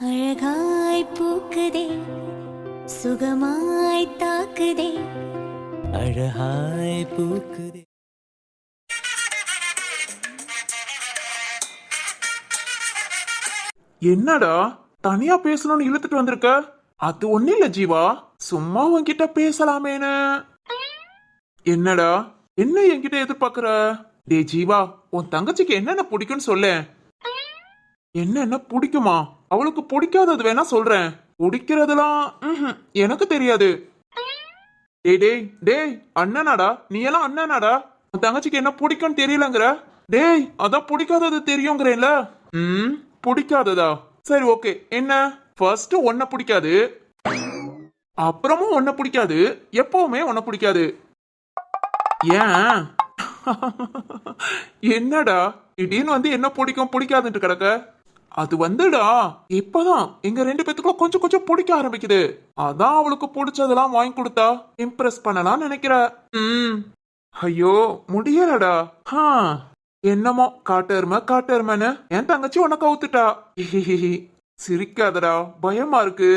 அழகாய் பூக்குதே சுகமாய் தாக்குதே அழகாய் பூக்குதே. என்னடா தனியா பேசணும்னு இழுத்துட்டு வந்திருக்க? அது ஒண்ணு இல்ல ஜீவா, சும்மா உன்கிட்ட பேசலாமேன்னு. என்னடா என்ன என்கிட்ட எதிர்பார்க்கற? டே ஜீவா, உன் தங்கச்சிக்கு என்னென்ன பிடிக்கும்னு சொல்ல. என்னென்ன பிடிக்குமா? அவளுக்கு பிடிக்காதது வேணா சொல்றேன், பிடிக்கிறதுலாம் எனக்கு தெரியாது. டேய் டேய் டேய், அண்ணனாடா நீ எல்லாம் அண்ணனாடா. உன் தங்கச்சிக்கு என்ன பிடிக்கும்னு தெரியலங்கிற. டேய் அதான் பிடிக்காதது தெரியுங்கிறேன்ல. பிடிக்காததா? சரி ஓகே, என்ன ஃபர்ஸ்ட் ஒன்ன பிடிக்காது, அப்புறமும் ஒன்ன பிடிக்காது, எப்பவுமே ஒன்ன பிடிக்காது. ஏன்? என்னடா திடீர்னு வந்து என்ன பிடிக்கும் பிடிக்காதுன்ட்டு கிடக்க? அது வந்துடா இப்பதான் எங்க ரெண்டு பேத்துக்குள்ள கொஞ்சம் கொஞ்சம் பிடிக்க ஆரம்பிக்குது. அதான் அவளுக்கு பிடிச்சதெல்லாம் வாங்கி கொடுத்தா இம்ப்ரெஸ் பண்ணலாம் நினைக்கிற. ஐயோ முடியலடா. என்னமோ காட்டெருமை காட்டெருமைன்னு என் தங்கச்சி உனக்கு அவுத்துட்டா. சிரிக்காதடா, பயமா இருக்கு.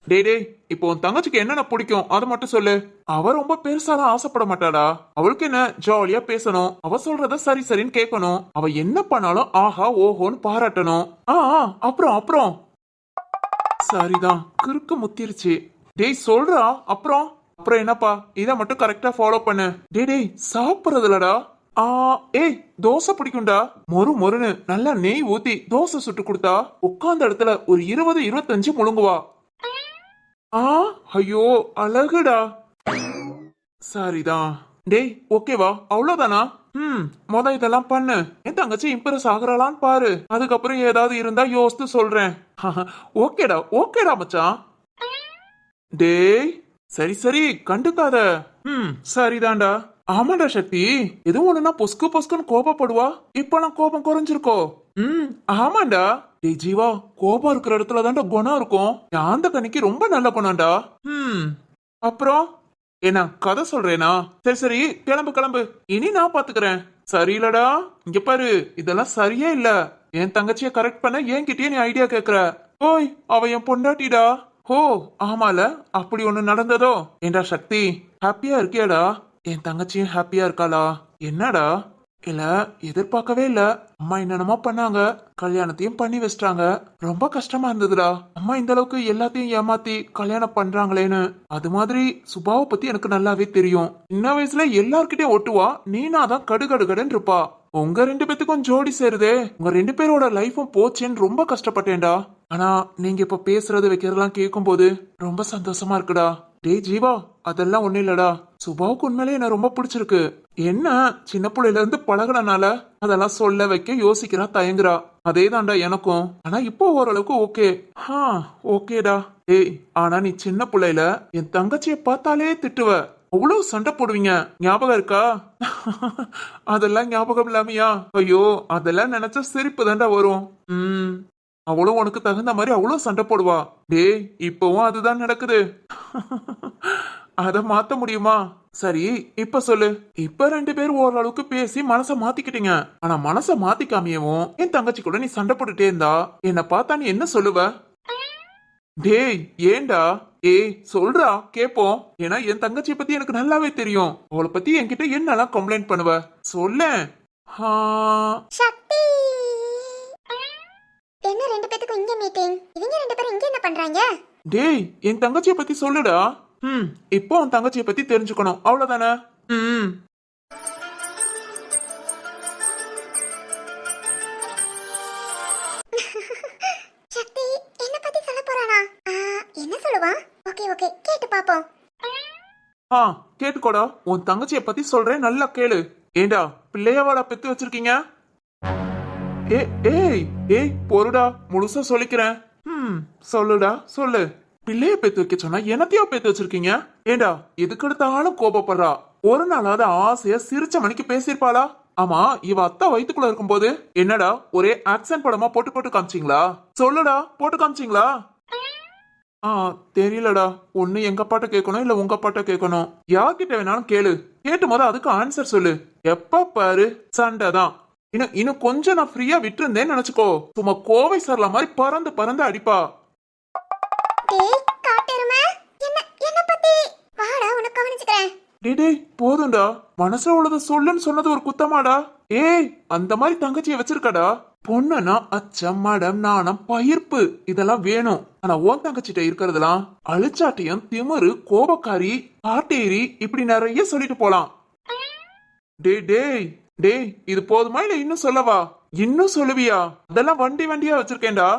டேய் டேய், இப்போ உன் தங்கச்சிக்கு என்னென்ன பிடிக்கும் அதை மட்டும் சொல்லு. அவ ரொம்ப பெருசாலாம் ஆசைப்பட மாட்டாடா. அவளுக்கு என்ன, ஜாலியா பேசணும், அவ சொல்றத சரி சரின்னு கேட்கணும், அவ என்ன பண்ணாலும் ஆஹா ஓஹோன்னு பாராட்டணும். அப்புறம் அப்புறம் சரிதான், கிறுக்கு முத்திருச்சு. டேய் சொல்றா அப்புறம் அப்புறம் என்னப்பா, இதை மட்டும் கரெக்டா ஃபாலோ பண்ணு. டேய் டேய் சாப்பிடுறதுலடா. ஏய் தோசை பிடிக்கும்டா. மொறு மொறுன்னு நல்லா நெய் ஊத்தி தோசை சுட்டு கொடுத்தா உட்கார்ந்த இடத்துல ஒரு 20-25 முழுங்குவா. ஐயோ அழகுடா. சரிதான். டேய் ஓகேவா, அவ்வளவுதானா? மொத இதெல்லாம் பண்ணு, என் தங்கச்சி இம்ப்ரெஸ் ஆகுறாளான்னு பாரு, அதுக்கப்புறம் ஏதாவது இருந்தா யோசித்து சொல்றேன். ஓகேடா ஓகேடா மச்சான். டேய் சரி சரி கண்டுக்காத. சரிதான்டா. ஆமாடா சக்தி, எதுவும் ஒண்ணுனா பொஸ்கு பொஸ்குன்னு கோபப்படுவா, இப்பெல்லாம் கோபம் குறைஞ்சிருக்கோ? ஆமாண்டா. டேய் ஜீவா, கோபம் இருக்கிற இடத்துல தான்டா குணம் இருக்கும். அந்த கண்ணிக்கு ரொம்ப நல்ல குணம்டா. அப்புறம் என்ன கதை சொல்றேனா? சரி சரி கிளம்பு கிளம்பு, இனி நான் பாத்துக்கிறேன். சரியில்லடா, இங்க பாரு, இதெல்லாம் சரியே இல்ல. என் தங்கச்சிய கரெக்ட் பண்ண என்கிட்டயே நீ ஐடியா கேக்குற. ஓய் அவ என் பொண்டாட்டிடா. ஓ ஆமால, அப்படி ஒண்ணு நடந்ததோ? ஏண்டா சக்தி, ஹாப்பியா இருக்கியாடா? என் தங்கச்சியும் ஹாப்பியா இருக்காளா? என்னடா? இல்ல எதிர்பார்க்கவே இல்ல. அம்மா என்னென்னமோ பண்ணாங்க, கல்யாணத்தையும் பண்ணி வச்சிட்டாங்க. ரொம்ப கஷ்டமா இருந்ததுடா. அம்மா இந்த அளவுக்கு எல்லாத்தையும் ஏமாத்தி கல்யாணம் பண்றாங்களேன்னு. அது மாதிரி சுபாவை பத்தி எனக்கு நல்லாவே தெரியும். சின்ன வயசுல எல்லார்கிட்டயும் ஒட்டுவா, நீனாதான் கடுகடுகடுன்னு இருப்பா. உங்க ரெண்டு பேத்துக்கும் ஜோடி சேருதே, உங்க ரெண்டு பேரோட லைஃபும் போச்சேன்னு ரொம்ப கஷ்டப்பட்டேன்டா. ஆனா நீங்க இப்ப பேசுறது வைக்கிறதெல்லாம் கேட்கும் போது ரொம்ப சந்தோஷமா இருக்குடா. டேய் ஜீவா, அதெல்லாம் ஒண்ணு இல்லடா. சுபாவுக்கு உண்மையிலே என்ன ரொம்ப பிடிச்சிருக்கு. என்ன சின்ன பிள்ளையில இருந்து பழகினால அதெல்லாம் சொல்ல வைக்க யோசிக்கிறா, தயங்குறா. அதே தான்டா எனக்கும். ஆனா இப்போ ஓரளவுக்கு ஓகே. ஓகேடா. ஏய் ஆனா நீ சின்ன பிள்ளையில என் தங்கச்சிய பார்த்தாலே திட்டுவ, அவ்வளவு சண்டை போடுவீங்க, ஞாபகம் இருக்கா? அதெல்லாம் ஞாபகம் இல்லாமையா? ஐயோ அதெல்லாம் நினைச்சா சிரிப்பு தாண்டா வரும். அவளும் உனக்கு தகுந்த மாதிரி அவ்வளவு சண்டை போடுவா. டேய் இப்பவும் அதுதான் நடக்குது. அத மாத்த முடியுமா? சரி இப்ப சொல்லு, இப்ப ரெண்டு பேரும் ஓரளவுக்கு பேசி மனச மாத்திக்கிட்டீங்க. ஆனா மனச மாத்திக்காமையவும் என் தங்கச்சி கூட நீ சண்டை போட்டுட்டே இருந்தா என்ன பார்த்தா நீ என்ன சொல்லுவ? டேய் ஏண்டா? ஏய் சொல்றா கேப்போம். ஏன்னா என் தங்கச்சியை பத்தி எனக்கு நல்லாவே தெரியும். அவளை பத்தி என்கிட்ட என்னெல்லாம் கம்ப்ளைண்ட் பண்ணுவ சொல்ல. சக்தி, என்ன ரெண்டு பேத்துக்கும் இங்க மீட்டிங்? இவங்க ரெண்டு பேரும் இங்க என்ன பண்றாங்க? டேய் என் தங்கச்சியை பத்தி சொல்லுடா. இப்போ உன் தங்கச்சியை பத்தி தெரிஞ்சுக்கணும், அவ்வளவுதானே? சக்தி என்ன பத்தி சொல்ல போறானா? என்ன சொல்லுவா? ஓகே ஓகே கேட்டு பாப்போம். கேட்டுக்கோடா, உன் தங்கச்சியை பத்தி சொல்றேன், நல்லா கேளு. ஏண்டா பிள்ளையவாடா பெத்து வச்சிருக்கீங்க? ஏய் பொருடா, முழுசா சொல்லிக்கிறேன். சொல்லுடா சொல்லு. பிள்ளைய பெத்து வைக்க சொன்னா என்னத்தையோ பெத்து வச்சிருக்கீங்க? ஏண்டா எதுக்கு எடுத்தாலும் கோபப்படுறா. ஒரு நாளாவது ஆசையா சிரிச்ச மணிக்கு பேசிருப்பாளா? ஆமா, இவ அத்தா வயித்துக்குள்ள இருக்கும் போது என்னடா ஒரே ஆக்சன் படமா போட்டு போட்டு காமிச்சிங்களா? சொல்லுடா, போட்டு காமிச்சிங்களா? தெரியலடா. ஒண்ணு எங்க அப்பாட்ட கேட்கணும், இல்ல உங்க அப்பாட்ட கேட்கணும். யார்கிட்ட வேணாலும் கேளு, கேட்டு போது அதுக்கு ஆன்சர் சொல்லு. எப்ப பாரு சண்டை தான். இன்னும் கொஞ்சம் நான் ஃப்ரீயா விட்டுருந்தேன்னு நினைச்சுக்கோ, சும்மா கோவை சரலா மாதிரி பறந்து பறந்து அடிப்பா. டேய் காட்டெருமை, என்ன என்ன பத்தி வாடா உனக்கு கவனிச்சுக்கிறேன். டேய் போதும்டா, மனசுல உள்ளத சொல்லுன்னு சொன்னது ஒரு குத்தமாடா. ஏய் அந்த மாதிரி தங்கச்சியை வச்சிருக்கடா. பொண்ணுனா அச்சம், மடம், நாணம், பயிர்ப்பு இதெல்லாம் வேணும். ஆனா ஓன் தங்கச்சிட்ட இருக்கிறதெல்லாம் அழிச்சாட்டியம், திமிரு, கோபக்காரி, ஆட்டேரி இப்படி நிறைய சொல்லிட்டு போலாம். டேய் டேய் டேய் இது போதுமா இல்ல இன்னும் சொல்லவா? இன்னும் சொல்லுவியா? அதெல்லாம் வண்டி வண்டியா வச்சிருக்கேன்டா.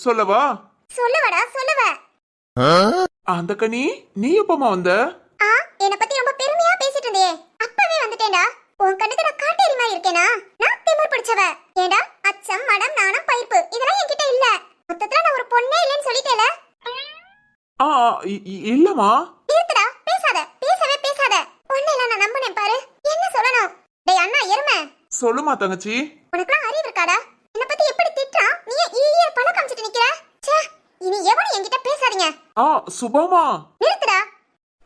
சொல்லவா? சொல்லுவடா சொல்லுவ. அந்த கனி நீ எப்பமா வந்த? என்ன பத்தி ரொம்ப பெருமையா பேசிட்டு இருந்தே, அப்பவே வந்துட்டேன்டா. உன் கண்ணுக்கு நான் காட்டேரிமா இருக்கேனா? நான் திமிர் பிடிச்சவ. ஏண்டா அச்சம், மடம், நாணம், பயிர்ப்பு இதெல்லாம் என்கிட்ட இல்ல. மொத்தத்துல நான் ஒரு பொண்ணே இல்லைன்னு சொல்லிட்டேல. இல்லம்மா. நிறுத்துடா, பேசாத, பேசவே பேசாத. உன்னை நான் நம்பினேன் பாரு. என்ன சொல்லணும்? டேய் அண்ணா எருமை, சொல்லுமா தங்கச்சி. உனக்குலாம் அறிவு இருக்காடா? என்ன பத்தி எப்படி திட்டான்? நீ ஈய பழ காமிச்சிட்டு நிக்கிற. ச்சே, இனி எவனும் என்கிட்ட பேசாதீங்க. சுபாமா. நிறுத்துடா,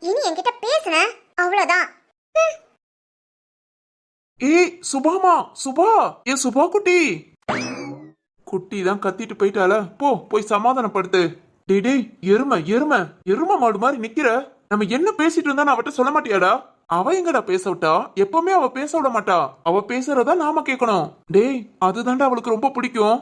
இனி என்கிட்ட பேசுன அவ்வளவுதான். ஏய் சுபாமா, சுபா, ஏ சுபா குட்டி. குட்டி தான் கத்திட்டு போயிட்டால, போய் சமாதானப்படுத்து. டேய் எருமை மாடு மாதிரி நிக்கிற. நம்ம என்ன பேசிட்டு இருந்தா அவட்ட சொல்ல மாட்டியாடா? அவ எங்கடா பேச விட்டா? எப்பவுமே அவ பேச விட மாட்டா. அவ பேசுறதா நாம கேட்கணும். டேய் அதுதான்டா அவளுக்கு ரொம்ப பிடிக்கும்.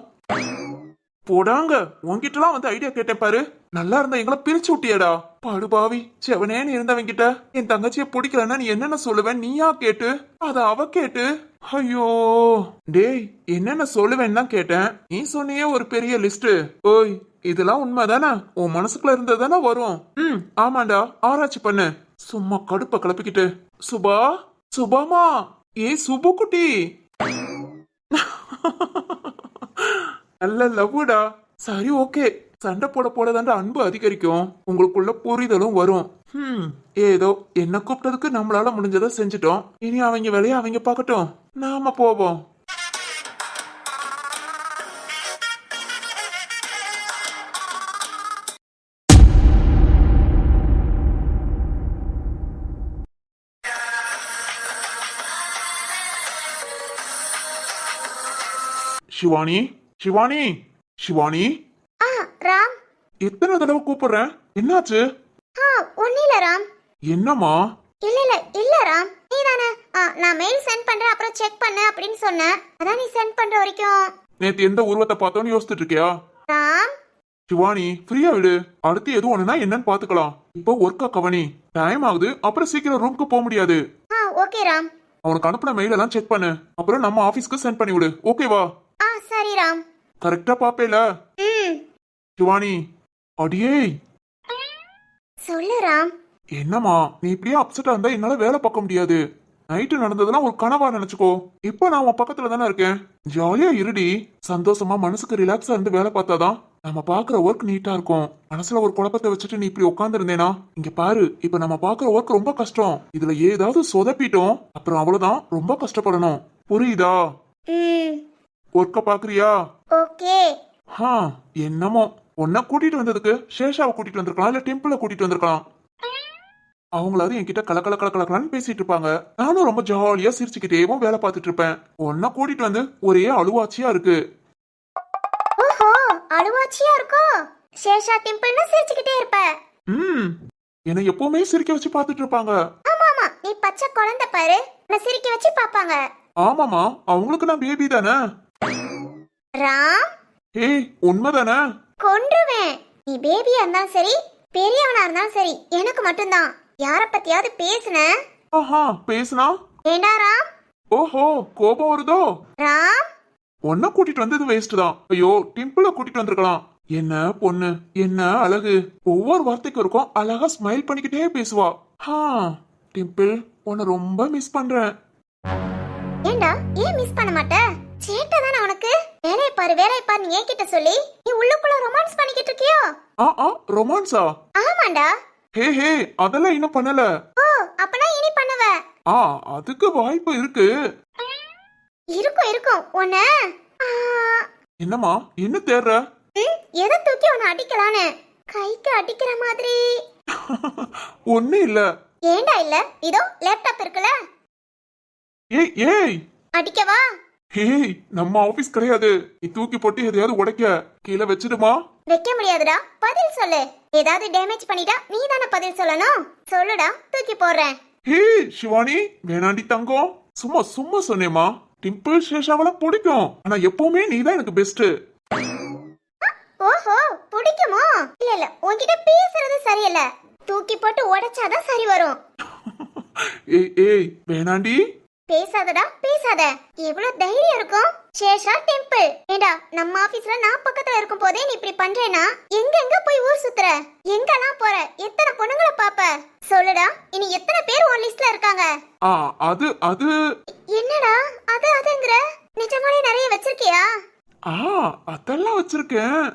போடாங்க, உன்கிட்டலாம் வந்து ஐடியா கேட்டேன் பாரு. நல்லா இருந்தா எங்களை பிரிச்சு விட்டியடா. படுபாவி, செவனேன்னு இருந்தவங்கிட்ட என் தங்கச்சிய பிடிக்கலன்னா நீ என்னென்ன சொல்லுவேன் நீயா கேட்டு, அத அவ கேட்டு. ஐயோ டேய், என்னென்ன சொல்லுவேன்னு தான் கேட்டேன். நீ சொன்னியே ஒரு பெரிய லிஸ்ட். ஓய் இதெல்லாம் உண்மைதானே? உன் மனசுக்குள்ள இருந்ததானே வரும். ஆமாண்டா, ஆராய்ச்சி பண்ணு. சும்மா கடுப்ப கிளப்பிக்கிட்டு. சுபாமா, சுபு குட்டி. நல்ல லவ்வுடா. சரி ஓகே, சண்டை போடதாண்டா அன்பு அதிகரிக்கும், உங்களுக்குள்ள புரிதலும் வரும். ஏதோ என்ன கூப்பிட்டதுக்கு நம்மளால முடிஞ்சதை செஞ்சுட்டோம். இனி அவங்க வேலையை அவங்க பார்க்கட்டும், நாம போவோம். சிவானி, சிவானி, சிவானி. ராம், எத்தனை தடவை கூப்பிடுறேன், என்னாச்சு? ஒன்னில ராம். என்னம்மா? இல்ல ராம், நீதானே நான் மெயில் சென்ட் பண்றேன் அப்புறம் செக் பண்ணு அப்படின்னு சொன்னேன். அதான் நீ சென்ட் பண்ற வரைக்கும். நேத்து எந்த உருவத்தை பார்த்தோன்னு யோசிச்சுட்டு இருக்கியா? ராம் சிவானி ஃப்ரீயா விடு, அடுத்து எதுவும் ஒண்ணுனா என்னன்னு பாத்துக்கலாம். இப்போ ஒர்க்கா கவனி, டைம் ஆகுது, அப்புறம் சீக்கிரம் ரூமுக்கு போக முடியாது. ஓகே ராம். அவனுக்கு அனுப்பின மெயில் எல்லாம் செக் பண்ணு, அப்புறம் நம்ம ஆபீஸ்க்கு சென்ட் பண்ணி விடு, ஓகேவா? சரி ராம். கரெக்டா பாப்பேல? சிவானி. அடியே சொல்லு ராம். என்னம்மா நீ இப்படியே அப்செட்டா இருந்தா என்னால வேலை பார்க்க முடியாது. நைட்டு நடந்ததெல்லாம் ஒரு கனவா நினைச்சுக்கோ. இப்ப நான் உன் பக்கத்துல தானே இருக்கேன், ஜாலியா இருடி. சந்தோஷமா மனசுக்கு ரிலாக்ஸா இருந்து வேலை பார்த்தாதான் நம்ம பாக்குற ஒர்க் நீட்டா இருக்கும். மனசுல ஒரு குழப்பத்தை வச்சுட்டு நீ இப்படி உட்கார்ந்து இருந்தேனா, இங்க பாரு, இப்ப நம்ம பாக்குற ஒர்க் ரொம்ப கஷ்டம். இதுல ஏதாவது சொதப்பிட்டோம் அப்புறம் அவ்வளவுதான், ரொம்ப கஷ்டப்படணும். புரியுதா? ஒர்க்க பாக்குறியா? ஓகே. என்னமோ உன்னை கூட்டிட்டு வந்ததுக்கு சேஷாவை கூட்டிட்டு வந்திருக்கலாம், இல்ல டெம்பிள கூட்டிட்டு வந்திருக்கலாம். அவங்களாவது என்கிட்ட கலக்கலன்னு பேசிட்டு இருப்பாங்க, நானும் ரொம்ப ஜாலியா சிரிச்சுக்கிட்டேவும் வேலை பார்த்துட்டு இருப்பேன். உன்னை கூட்டிட்டு வந்து ஒரே அழுவாச்சியா இருக்கு. ஓஹோ, அழுவாச்சியா இருக்கோ? சேஷா டெம்பிள்னா சிரிச்சுக்கிட்டே இருப்ப. என்னை எப்பவுமே சிரிக்க வச்சு பார்த்துட்டு இருப்பாங்க. ஆமாமா, நீ பச்சை குழந்தை பாரு, நான் சிரிக்க வச்சு பாப்பாங்க. ஆமாமா, அவங்களுக்கு நான் பேபி தானே. ராம், ஏய் உண்மைதானே? கொன்றுவேன். நீ பேபியா இருந்தாலும் சரி, பெரியவனா இருந்தாலும் சரி, எனக்கு மட்டும்தான். யார பத்தியாவது பேசுன? பேசுனா? ஏண்டா ராம்? ஓஹோ, கோபம் வருதோ? ராம், உன்னை கூட்டிட்டு வந்தது வேஸ்ட் தான். ஐயோ, டிம்பிள கூட்டிட்டு வந்திருக்கலாம். என்ன பொண்ணு, என்ன அழகு. ஒவ்வொரு வார்த்தைக்கு இருக்கும் அழகா ஸ்மைல் பண்ணிக்கிட்டே பேசுவா. டிம்பிள், உன்னை ரொம்ப மிஸ் பண்றேன். ஏண்டா ஏன் மிஸ் பண்ண மாட்ட? சேட்டை தானே உனக்கு. வேலையை பாரு நீ என்கிட்ட சொல்லி நீ உள்ளுக்குள்ள ரொமான்ஸ் பண்ணிக்கிட்டு இருக்கியோ? ரொமான்ஸா? ஆமாண்டா. ஹே அதெல்லாம் இன்னும் பண்ணல. ஓ, அப்பனா இனி பண்ணுவ? அதுக்கு வாய்ப்பு இருக்கு. இருக்கும் உன்ன. என்னம்மா என்ன தேடுற? எதை தூக்கி உன்னை அடிக்கலான்னு. கைக்கு அடிக்கிற மாதிரி. ஒண்ணு இல்ல. ஏண்டா இல்ல? இதோ லேப்டாப் இருக்குல. ஏய் அடிக்கவா? ஹேய், நம்ம ஆபீஸ் கிடையாது. நீ தூக்கி போட்டு எதையாவது உடைக்க கீழே வச்சிடுமா? வைக்க முடியாதுடா, பதில் சொல்லு. ஏதாவது டேமேஜ் பண்ணிட்டா நீ தானே பதில் சொல்லணும். சொல்லுடா, தூக்கி போடுறேன். ஹே சிவானி, வேணாண்டி தங்கம். சும்மா சும்மா சொன்னேமா. டிம்பிள் சேஷாவெல்லாம் பிடிக்கும், ஆனா எப்பவுமே நீ தான் எனக்கு பெஸ்ட். ஓஹோ, பிடிக்குமோ? இல்ல இல்ல, உன்கிட்ட பேசுறது சரியில்லை. தூக்கி போட்டு உடைச்சாதான் சரி வரும். ஏய் ஏய், வேணாண்டி. பேசாதடா, பேசாத. எவ்வளவு தைரியம் இருக்கும். சேஷா டெம்பிள். ஏண்டா, நம்ம ஆபீஸ்ல நான் பக்கத்துல இருக்கும் போதே நீ இப்படி பண்றேனா? எங்க எங்க போய் ஊர் சுத்துற? எங்கெல்லாம் போற? எத்தனை பொண்ணுங்களை பாப்ப? சொல்லுடா, இனி எத்தனை பேர் உன் லிஸ்ட்ல இருக்காங்க? ஆ, அது அது என்னடா அதுங்கிற? நிஜமாலே நிறைய வச்சிருக்கியா? ஆ, அதெல்லாம் வச்சிருக்கேன்.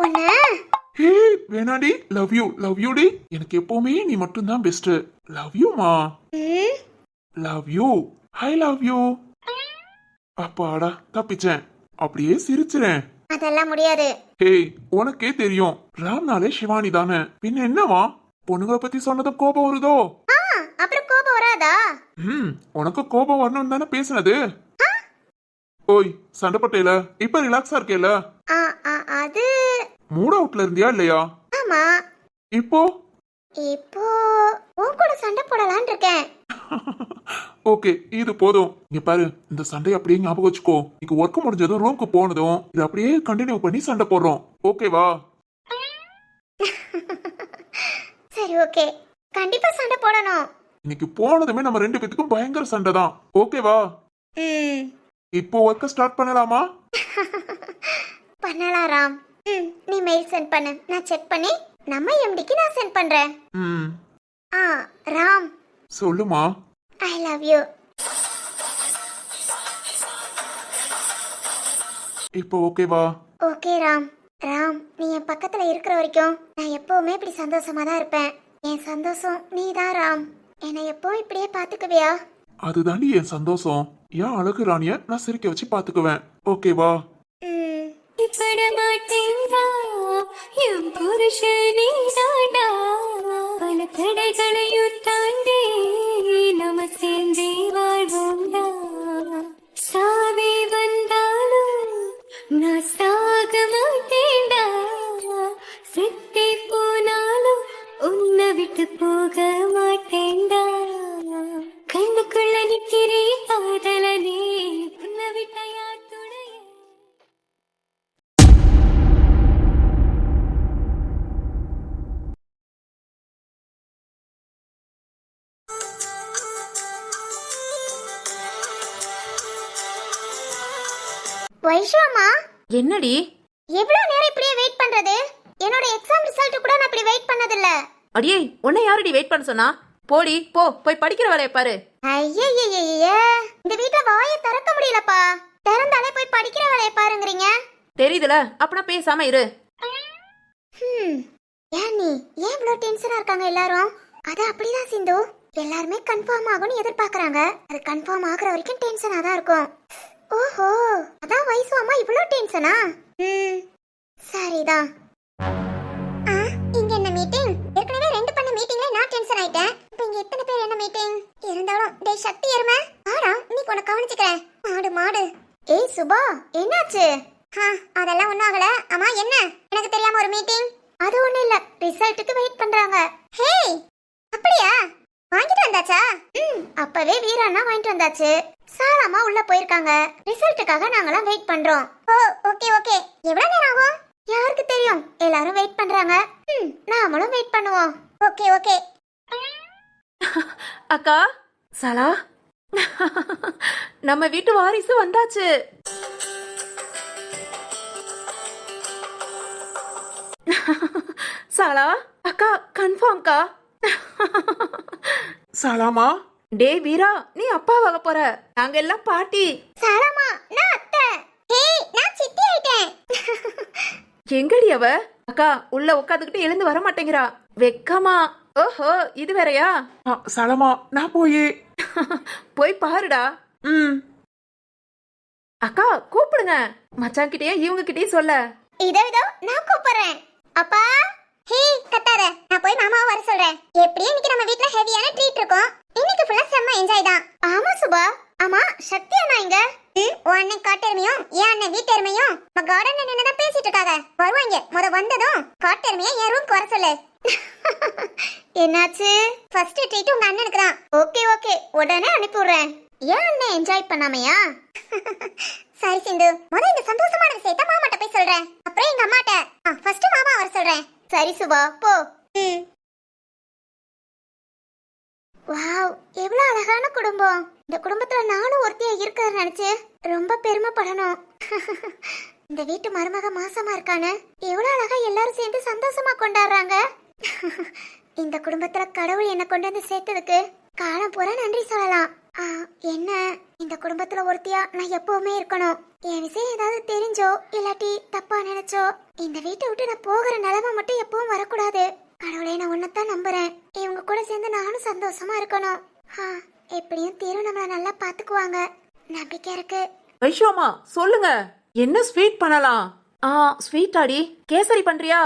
உன்ன ஹே வேணாண்டி, லவ் யூ டி. எனக்கு எப்பவுமே நீ மட்டும் தான் பெஸ்ட். லவ் யூ மா. Love you. I love you. அப்பாடா, தப்பிச்சேன். அப்படியே சிரிச்சிரேன். அதெல்லாம் முடியாது. ஹேய், உனக்கே தெரியும் ராம்னாலே சிவானி தானே. பின்ன என்னவா? பொண்ணுங்களை பத்தி சொன்னதும் கோபம் வருதோ? அப்புறம் கோபம் வராதா? உனக்கு கோபம் வரணும்னு தானே பேசினது. ஓய், சண்டை பட்டேல இப்ப ரிலாக்ஸா இருக்கேல? அது மூட் அவுட்ல இருந்தியா இல்லையா? ஆமா. இப்போ இப்போ உன் கூட சண்டை போடலான்னு இருக்கேன். ஓகே, இது போதும். இங்க பாரு, இந்த சண்டையை அப்படியே ஞாபகம் வச்சுக்கோ. நீங்க ஒர்க் முடிஞ்சதும் ரூம்க்கு போனதும் இது அப்படியே கண்டினியூ பண்ணி சண்டை போடுறோம். ஓகேவா? சரி, ஓகே. கண்டிப்பா சண்டை போடணும். இன்னைக்கு போனதுமே நம்ம ரெண்டு பேத்துக்கும் பயங்கர சண்டை தான். ஓகேவா? இப்போ ஒர்க்க ஸ்டார்ட் பண்ணலாமா? பண்ணலாம் ராம். நீ மெயில் சென்ட் பண்ணு, நான் செக் பண்ணி நம்ம எம்டிக்கு நான் சென்ட் பண்றேன். ராம், சொல்லுமா. I love you. இப்போ ஓகேவா? ஓகே ராம். ராம், நீ என் பக்கத்துல இருக்கிற வரைக்கும் நான் எப்பவுமே இப்படி சந்தோஷமா தான் இருப்பேன். என் சந்தோஷம் நீதான் ராம். என்னை எப்பவும் இப்படியே பாத்துக்குவியா? அதுதாண்டி என் சந்தோஷம். என் அழகு ராணிய நான் சிரிக்க வச்சு பாத்துக்குவேன். ஓகேவா? இப்பட மாட்டேங்கா என் புருஷனே தாண்டா. பல தடைகளையும் தாண்டி நம்ம சேர்ந்தே வாழ்வோம்டா. சாவே வந்தாலும் நான் சாக மாட்டேன்டா. செத்தே போனாலும் உன்னை விட்டு போக மாட்டேன்டா. கண்ணுக்குள்ள நிக்கிறே காதலனே, உன்னை விட்ட யார் துணைய? வைஷாமா, என்னடி? எவ்வளவு நேரம் இப்படியே வெயிட் பண்றது? என்னோட எக்ஸாம் ரிசல்ட் கூட நான் இப்படி வெயிட் பண்ணதில்ல. அடியே, உன்னை யாரடி வெயிட் பண்ண சொன்னா? போடி போ, போய் படிக்கிற வேலையை பாரு. ஐயய்யய்ய, இந்த வீட்ல வாயை திறக்க முடியலப்பா. திறந்தாலே போய் படிக்கிற வேலையை பாருங்கறீங்க. தெரியுதுல, அப்பனா பேசாம இரு. ஏன் நீ ஏன் இவ்வளவு டென்ஷனா இருக்காங்க எல்லாரும்? அது அப்படிதான் சிந்து. எல்லாருமே கன்ஃபார்ம் ஆகும்னு எதிர்பார்க்கறாங்க. அது கன்ஃபார்ம் ஆகுற வரைக்கும் டென்ஷனா தான் இருக்கும். ஓஹோ, அதான் வயசு அம்மா இவ்வளவு டென்ஷனா? சரிதான். இங்க என்ன மீட்டிங்? ஏற்கனவே 2 பண்ண மீட்டிங்ல நான் டென்ஷன் ஆயிட்டேன். இப்போ இங்க எத்தனை பேர் என்ன மீட்டிங்? இருந்தாலும் டேய் சக்தி எருமை, ஆடா இன்னைக்கு உன்னை கவனிச்சுக்கிறேன். மாடு. ஏய் சுபா, என்னாச்சு? அதெல்லாம் ஒண்ணும் ஆகல. அம்மா என்ன, எனக்கு தெரியாம ஒரு மீட்டிங்? அது ஒண்ணும் இல்ல, ரிசல்ட்டுக்கு வெயிட் பண்றாங்க. ஹேய், அப்படியா? வாங்கிட்டு வந்தாச்சா? அப்பவே வீராண்ணா வாங்கிட்டு வந்தாச்சு. சாலாமா உள்ள போயிருக்காங்க. ரிசல்ட்டுக்காக நாங்களாம் வெயிட் பண்றோம். ஓ, ஓகே. எவ்வளவு நேரம் ஆகும்? யாருக்கு தெரியும்? எல்லாரும் வெயிட் பண்றாங்க. நாமளும் வெயிட் பண்ணுவோம். ஓகே. அக்கா, சலா, நம்ம வீட்டு வாரிசு வந்தாச்சு. சலா, அக்கா கன்ஃபார்ம்க்கா. சலாமா. டே வீரா, நீ அப்பாவாக போற. நாங்க எல்லாம் பாட்டி. சாலாமா, நான் அத்தை. ஹேய், நான் சித்தி ஆயிட்டேன். எங்கடி அவ? அக்கா உள்ள உட்காந்துக்கிட்டு எழுந்து வர மாட்டேங்கிறா. வெக்கமா? ஓஹோ, இது வேறயா? சலாமா, நான் போய் பாருடா. அக்கா கூப்பிடுங்க. மச்சான் கிட்டயே இவங்க கிட்டயே சொல்ல. இதோ நான் கூப்பிடுறேன். அப்பா. ஹே கத்தாத, நான் போய் மாமாவை வர சொல்றேன். எப்படியும் இன்னைக்கு நம்ம வீட்ல ஹெவியான ட்ரீட் இருக்கும். இன்னைக்கு ஃபுல்லா செம்ம என்ஜாய் தான். ஆமா சுபா, ஆமா சக்தி அண்ணா இங்க உன் அண்ணன் காட்டெருமையும் என் அண்ணன் வீட்டெருமையும் கார்டன்ல நின்னுதான் பேசிட்டு இருக்காங்க. வருவாங்க. வந்ததும் காட்டெருமையை என் ரூம்க்கு வர சொல்லு. என்னாச்சு? ஃபர்ஸ்ட் ட்ரீட் உங்க அண்ணனுக்கு தான். ஓகே ஓகே, உடனே அனுப்பி விடுறேன். ஏன் அண்ணன் என்ஜாய் பண்ணாமையா? சரி சிந்து, இந்த சந்தோஷமான விஷயத்த மாமாட்ட போய் சொல்றேன். அப்புறம் எங்க அம்மாட்ட. ஃபர்ஸ்ட் மாமா வர சொல்றேன். சரி சுபா, போ. வாவ், எவ்வளவு அழகான குடும்பம். இந்த குடும்பத்துல நானும் ஒருத்தியா இருக்கிறத நினைச்சு ரொம்ப பெருமைப்படணும். இந்த வீட்டு மருமக மாசமா இருக்கானு எவ்வளவு அழகா எல்லாரும் சேர்ந்து சந்தோஷமா கொண்டாடுறாங்க. இந்த குடும்பத்துல கடவுள் என்ன கொண்டு வந்து சேர்த்ததுக்கு காலம் பூரா நன்றி சொல்லலாம். என்ன, இந்த குடும்பத்துல ஒருத்தியா நான் எப்பவுமே இருக்கணும். என் விஷயம் ஏதாவது தெரிஞ்சோ இல்லாட்டி தப்பா நினைச்சோ இந்த வீட்டை விட்டு நான் போகிற நிலைமை மட்டும் எப்பவும் வரக்கூடாது. கடவுளே, நான் உன்னைத்தான் நம்புறேன். இவங்க கூட சேர்ந்து நானும் சந்தோஷமா இருக்கணும். எப்படியும் தீரும் நம்மள நல்லா பாத்துக்குவாங்க. நம்பிக்கை இருக்கு. வைஷோமா சொல்லுங்க, என்ன ஸ்வீட் பண்ணலாம்? ஸ்வீட் ஆடி கேசரி பண்றியா?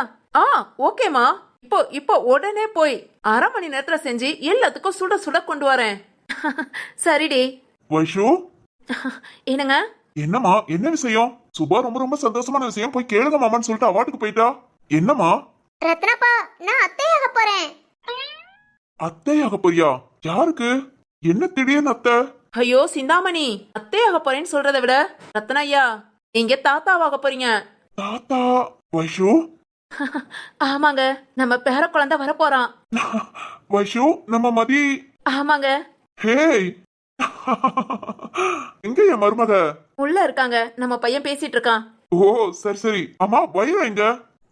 ஓகேமா. இப்போ உடனே போய் அரை மணி நேரத்துல செஞ்சு எல்லாத்துக்கும் சுட சுட கொண்டு வரேன். சரிடி. வைஷு, என்னங்க? என்னம்மா, என்ன விஷயம்? சுபா ரொம்ப ரொம்ப சந்தோஷமான விஷயம், போய் கேளுங்க மாமான்னு சொல்லிட்டு அவாட்டுக்கு போயிட்டா. என்னம்மா? ரத்னப்பா, நான் அத்தையாக போறேன். அத்தையாக போறியா? யாருக்கு? என்ன திடீர்னு அத்தை? ஐயோ சிந்தாமணி, அத்தையாக போறேன்னு சொல்றதை விட ரத்னையா நீங்க தாத்தாவாக போறீங்க. தாத்தா? வைஷு? ஆமாங்க, நம்ம பேர குழந்தை வரப்போறான். வைஷு, நம்ம மதி. ஆமாங்க. ஹேய், எங்க என் மருமக? உள்ள இருக்காங்க, நம்ம பையன் பேசிட்டு இருக்கான். ஓ சரி சரி. அம்மா, வைரம் எங்க?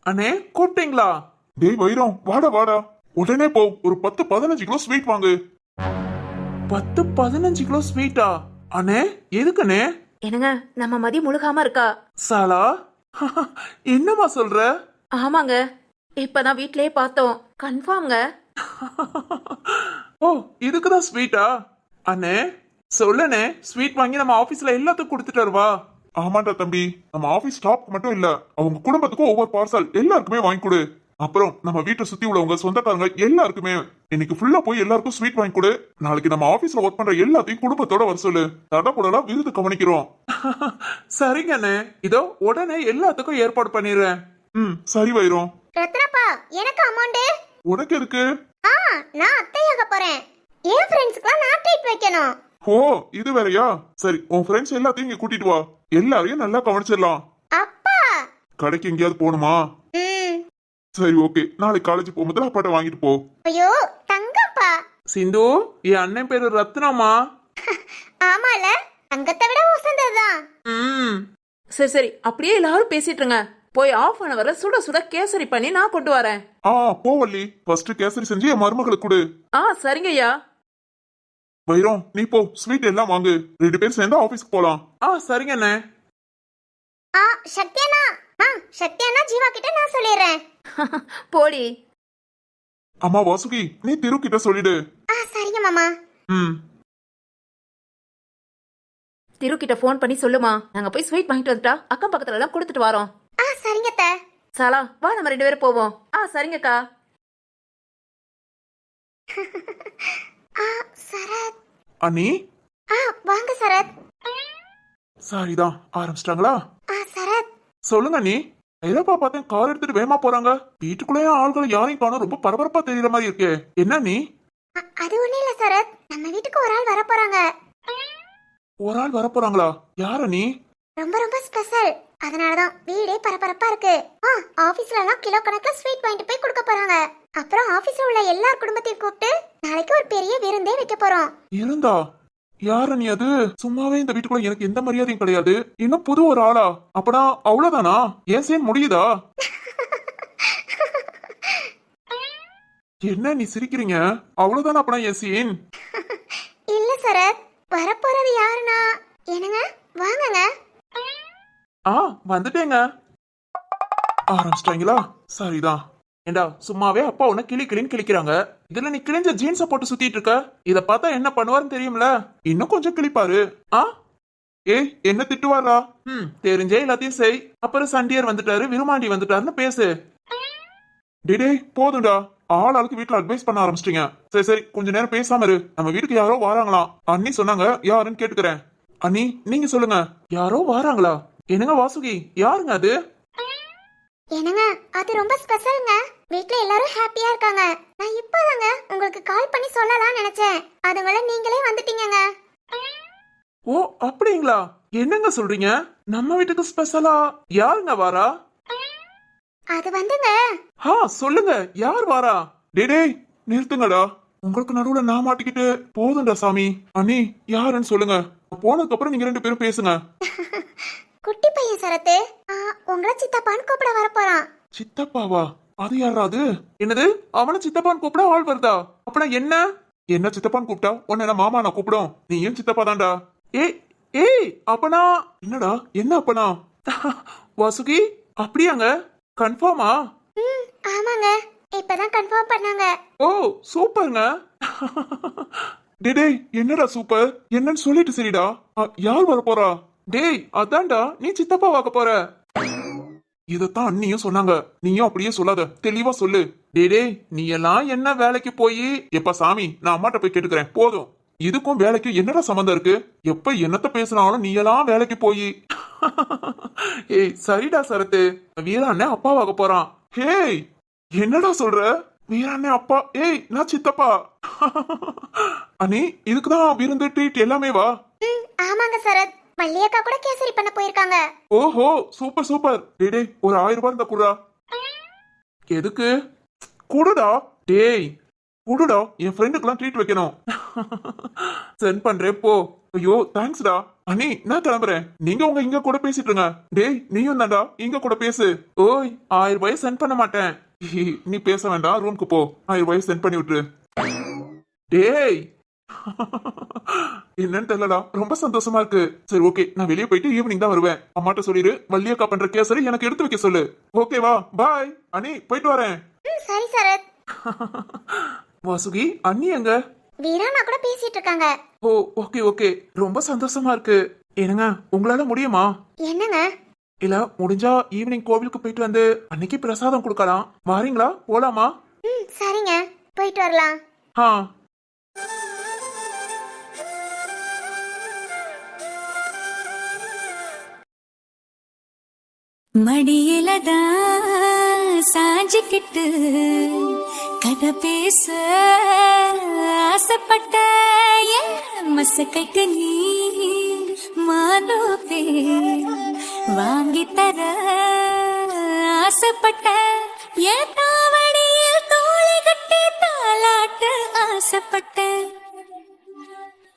அண்ணே, கூப்பிட்டீங்களா? டேய் வைரம், வாடா வாடா, உடனே போ. ஒரு 10-15 கிலோ ஸ்வீட் வாங்கு. 10-15 கிலோ ஸ்வீட்டா? அண்ணே, எதுக்குண்ணே? என்னங்க, நம்ம மதி முழுகாம இருக்கா. சாலா, என்னம்மா சொல்ற? ஆமாங்க, இப்பதான் வீட்லயே பார்த்தோம். கன்ஃபார்ம்ங்க. ஓ, இதுக்குதான் ஸ்வீட்டா? அண்ணே சொல்லுண்ணே, ஸ்வீட் வாங்கி நம்ம ஆபீஸ்ல எல்லாத்துக்கும் கொடுத்துட்டு வருவா. ஆமாண்டா தம்பி, நம்ம ஆபீஸ் ஸ்டாஃப்க்கு மட்டும் இல்ல, அவங்க குடும்பத்துக்கும் ஒவ்வொரு பார்சல் எல்லாருக்குமே வாங்கி கொடு. அப்புறம் நம்ம வீட்டை சுத்தி உள்ளவங்க சொந்தக்காரங்க எல்லாருக்குமே இன்னைக்கு ஃபுல்லா போய் எல்லாருக்கும் ஸ்வீட் வாங்கி கொடு. நாளைக்கு நம்ம ஆபீஸ்ல ஒர்க் பண்ற எல்லாத்தையும் குடும்பத்தோட வர சொல்லு. தடப்படலாம் விருது கவனிக்கிறோம். சரிங்க அண்ணே, இதோ உடனே எல்லாத்துக்கும் ஏற்பாடு பண்ணிடுறேன். சரி வைரம். ரத்னப்பா, எனக்கு அமௌண்ட். உனக்கு எதுக்கு? நான் அத்தையாக போறேன். என் ஃப்ரெண்ட்ஸ்க்குலாம் நான் ட்ரீட் வைக்கணும். ஓ, இது வேறயா? சரி, உன் ஃப்ரெண்ட்ஸ் எல்லாத்தையும் இங்க கூட்டிட்டு வா. எல்லாரையும் நல்லா கவனிச்சிடலாம். அப்பா, கடைக்கு எங்கேயாவது போகணுமா? சரி ஓகே, நாளைக்கு காலேஜ் போகும்போது அப்பாட்ட வாங்கிட்டு போ. ஐயோ தங்கப்பா. சிந்து, என் அண்ணன் பேரு ரத்னமா. ஆமால, தங்கத்தை விட உசந்ததுதான். சரி சரி, அப்படியே எல்லாரும் பேசிட்டு இருங்க. போய் ஆஃப் அன் அவர்ல சுட சுட கேசரி பண்ணி நான் கொண்டு வரேன். போவல்லி, ஃபர்ஸ்ட் கேசரி செஞ்சு என் மருமகளுக்கு கொடு. சரிங்கய்யா. வைரம், நீ போ, ஸ்வீட் எல்லாம் வாங்கு. 2 பேர் சேர்ந்து ஆபீஸ்க்கு போலாம். சரிங்க அண்ணே. சக்தியண்ணா, சக்தியண்ணா ஜீவா கிட்ட நான் சொல்லிடுறேன். போடி. அம்மா வாசுகி, நீ திரு கிட்ட சொல்லிடு. சரிங்க மாமா. திரு கிட்ட போன் பண்ணி சொல்லுமா, நாங்க போய் ஸ்வீட் வாங்கிட்டு வந்துட்டா அக்கம் பக்கத்துல எல்லாம் கொடுத்துட்டு வரோம். சரிங்க அத்தை. சாலா, வா நம்ம 2 பேரும் போவோம். சரிங்கக்கா. சரத். அண்ணி. வாங்க சரத். சரிதான், ஆரம்பிச்சிட்டாங்களா? சரத். சொல்லுங்க அண்ணி. ஐலப்பா பார்த்தேன், கார் எடுத்துட்டு வேகமா போறாங்க. வீட்டுக்குள்ளேயே ஆள்கள் யாரையும் காணோம், ரொம்ப பரபரப்பா தெரியற மாதிரி இருக்கே. என்ன நீ? அது ஒண்ணு இல்ல சரத், நம்ம வீட்டுக்கு ஒரு ஆள் வர போறாங்க. ஒரு ஆள் வர போறாங்களா? யார நீ? ரொம்ப ரொம்ப ஸ்பெஷல். அதனாலதான் வீடே பரபரப்பா இருக்கு. ஆபீஸ்ல எல்லாம் கிலோ கணக்குல ஸ்வீட் வாங்கிட்டு போய் கொடுக்க போறாங்க. அப்புறம் ஆபீஸ்ல உள்ள எல்லா குடும்பத்தையும் கூப்பிட்டு நாளைக்கு ஒரு பெரிய விருந்தே வைக்க போறோம். இருந்தா யார நீ? அது சும்மாவே இந்த வீட்டுக்குள்ள எனக்கு எந்த மரியாதையும் கிடையாது, இன்னும் புது ஒரு ஆளா? அப்படா அவ்வளவுதானா? ஏன் சேன் முடியுதா? என்ன நீ சிரிக்கிறீங்க? அவ்வளவுதானா அப்படா என் சீன்? இல்ல சரத், வரப்போறது யாருன்னா என்னங்க, வாங்கங்க. வந்துட்டேங்க. ஆரம்பிச்சிட்டாங்களா? சரிதான். ஏண்டா, சும்மாவே அப்பா உன்ன கிளி கிளின்னு கிளிக்கிறாங்க. இதுல நீ கிழிஞ்ச ஜீன்ஸ போட்டு சுத்திட்டு இருக்க. இத பார்த்தா என்ன பண்ணுவாருன்னு தெரியும்ல. இன்னும் கொஞ்சம் கிளிப்பாரு. ஏய், என்ன திட்டுவாரா? தெரிஞ்சே எல்லாத்தையும் செய். அப்புறம் சண்டியர் வந்துட்டாரு, விருமாண்டி வந்துட்டாருன்னு பேசு. டிடே போதும்டா. ஆள் ஆளுக்கு வீட்டுல அட்வைஸ் பண்ண ஆரம்பிச்சிட்டீங்க. சரி சரி, கொஞ்ச நேரம் பேசாம இரு. நம்ம வீட்டுக்கு யாரோ வராங்களாம். அண்ணி சொன்னாங்க, யாருன்னு கேட்டுக்கிறேன். அண்ணி நீங்க சொல்லுங்க, யாரோ வராங்களா? என்னங்க வாசுகி, யாருங்க அது? என்னங்க அது ரொம்ப ஸ்பெஷலுங்க. வீட்ல எல்லாரும் ஹாப்பியா இருக்காங்க. நான் இப்பதாங்க உங்களுக்கு கால் பண்ணி சொல்லலாம்னு நினைச்சேன். அதுங்கள நீங்களே வந்துட்டீங்கங்க. ஓ அப்படிங்களா? என்னங்க சொல்றீங்க? நம்ம வீட்டுக்கு ஸ்பெஷலா யாருங்க வாரா? அது வந்துங்க. சொல்லுங்க, யார் வாரா? டேய் நிறுத்துங்கடா. உங்களுக்கு நடுவுல நான் மாட்டிக்கிட்டு போதும்டா சாமி. அண்ணி யாருன்னு சொல்லுங்க. போனதுக்கு அப்புறம் நீங்க 2 பேரும் பேசுங்க. குட்டி பையன் சரத்து உங்களை சித்தப்பான்னு கூப்பிட வரப்போறான். சித்தப்பாவா? அது யாராவது? என்னது, அவனை சித்தப்பான்னு கூப்பிட ஆள் வருதா? அப்பனா என்ன சித்தப்பான்னு கூப்பிட்டா உன்ன என்ன மாமா நான் கூப்பிடும்? நீ ஏன் சித்தப்பா தான்டா. ஏய் அப்பனா என்னடா? என்ன அப்பனா? வாசுகி அப்படியாங்க? கன்ஃபார்மா? ஆமாங்க, இப்பதான் கன்ஃபார்ம் பண்ணாங்க. ஓ சூப்பர்ங்க. டேய் என்னடா சூப்பர்? என்னன்னு சொல்லிட்டு சரிடா. யார் வர போறா? டேய் அதான்டா, நீ சித்தப்பா வாக்க போற. இதத்தான் அண்ணியும் சொன்னாங்க. நீயும் அப்படியே சொல்லாத, தெளிவா சொல்லு. டேய் நீ எல்லாம் என்ன வேலைக்கு போய் எப்ப சாமி, நான் அம்மாட்ட போய் கேட்டுக்கிறேன். போதும். இதுக்கும் வேலைக்கும் என்னடா சம்பந்தம் இருக்கு? எப்ப என்னத்த பேசினாலும் நீ எல்லாம் வேலைக்கு போய். ஏய் சரிடா சரத்து, வீராண்ணே அப்பா வாக்க போறான். ஹேய் என்னடா சொல்ற? வீராண்ணே அப்பா? ஏய் நான் சித்தப்பா. அண்ணி இதுக்குதான் விருந்து ட்ரீட் எல்லாமே வா. ஆமாங்க சரத், மல்லியக்கா கூட கேசரி பண்ண போயிருக்காங்க. ஓஹோ சூப்பர் சூப்பர். டேய் ஒரு 1000 ரூபாய் இருந்தா குடுடா. எதுக்கு? குடுடா. டேய் குடுடா, என் ஃப்ரெண்டுக்குலாம் ட்ரீட் வைக்கணும். சென்ட் பண்றேன் போ. ஐயோ தேங்க்ஸ்டா. அண்ணி நான் கிளம்புறேன். நீங்க உங்க இங்க கூட பேசிட்டு இருங்க. டேய் நீயும் தான்டா இங்க கூட பேசு. ஓய் 1000 ரூபாய் சென்ட் பண்ண மாட்டேன். நீ பேச வேண்டாம், ரூமுக்கு போ. 1000 ரூபாய் சென்ட் பண்ணி விட்டுரு. டேய் என்னன்னு தெரியலடா, ரொம்ப சந்தோஷமா இருக்கு. சரி ஓகே, நான் வெளியே போயிட்டு ஈவினிங் தான் வருவேன். அம்மாட்ட சொல்லிடு, வள்ளியக்கா பண்ற கேசரி எனக்கு எடுத்து வைக்க சொல்லு. ஓகேவா? பாய் அண்ணி, போயிட்டு வரேன். சரி சரத். வாசுகி அண்ணி எங்க? வீராண்ணா கூட பேசிட்டு இருக்காங்க. ஓ ஓகே ஓகே, ரொம்ப சந்தோஷமா இருக்கு. என்னங்க உங்களால முடியுமா? என்னங்க? இல்ல முடிஞ்சா ஈவினிங் கோவிலுக்கு போயிட்டு வந்து அன்னைக்கு பிரசாதம் கொடுக்கலாம். வாரீங்களா? போலாமா? சரிங்க, போயிட்டு வரலாம். மடியிலதான் சாஞ்சிக்கிட்டு கதை பேச ஆசைப்பட்ட மசக்கைக்கு நீ மாலோப்பே வாங்கி தர ஆசைப்பட்ட என் தாவடியில் தோளை கட்டி தாலாட்ட ஆசைப்பட்ட